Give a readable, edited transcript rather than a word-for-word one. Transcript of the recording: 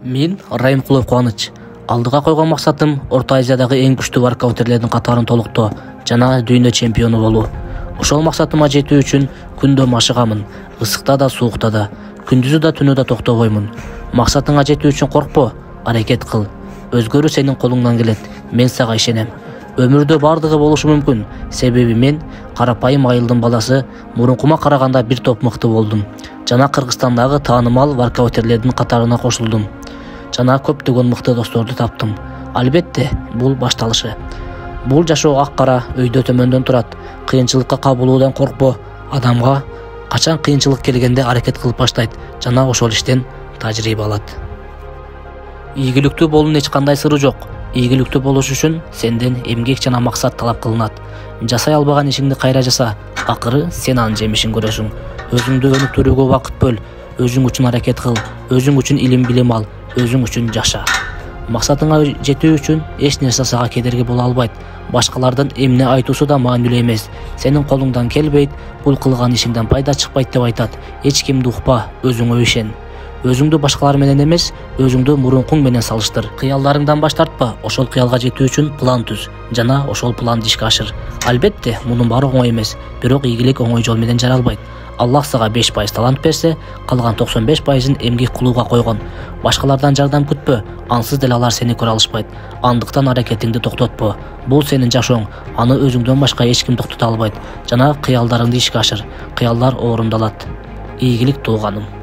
Мен Райымқұлов Қуаныч. Алдыға қойған мақсатым Орта Азиядағы ең күшті воркаутерлердің қатарын толықтоо жана дүйнө чемпиону болуу. Ошол максатыма жетүү үчүн күндө машыгамын, ысыкта да, суукта да, күндүзү да, түнү да токтобоймун. Максатыңа жетүү үчүн коркпо, аракет кыл. Өзгөрүү сенин колуңдан келет. Мен сага ишенем. Өмүрдө бардыгы болушу мүмкүн. Себеби мен карапайым айылдын баласы, мурункума караганда бир топ мыкты болдум. Жана Кыргызстандагы таанымал воркаутерлердин катарына кошулдум. Жана көптөгөн мыкты досторду таптым. Албетте, бул башталышы. Бул жашоо ак-кара, өйдө төмөндөн турат. Кыйынчылыкка кабылуудан коркпо. Адамга качан кыйынчылык келгенде аракет кылып баштайт жана ошол иштен тажрыйба алат. Ийгиликтүү болуунун эч кандай сыры жок. Ийгиликтүү болуш үчүн сенден эмгек жана максат талап кылынат. Жасай албаган ишиңди кайра жаса, акыры сен анын жемишин көрөсүң. Өзүңдү өнүктүрүүгө убакыт бөл, өзүң үчүн аракет кыл, өзүң үчүн илим-билим ал, өзүң үчүн жаша. Максатыңа жетүү үчүн эч нерсе сага кедерги боло албайт. Башкалардын эмне айтуусу да маанилүү эмес. Сенин колуңдан келбейт, бул кылган ишиңден пайда чыкпайт деп айтат. Эч кимди укпа, өзүңө ишен. Өзүңдү башкалар менен эмес, өзүңдү мурункуң менен салыштыр. Кыялдарыңдан баш тартпа, ошол кыялга жетүү үчүн план түз жана ошол планды ишке ашыр. Албетте, мунун баары оңой эмес, бирок ийгилик оңой жол менен жаралбайт. Аллах сага 5% талант берсе, калган 95%ын эмгек кылууга койгон. Башкалардан жардам күтпө, ансыз деле алар сени көрө алышпайт. Андыктан аракетиңди токтотпо. Бул сенин жашооң, аны өзүңдөн башка эч ким токтото албайт. Жана кыялдарыңды ишке ашыр. Кыялдар орундалат. Ийгилик тууганым.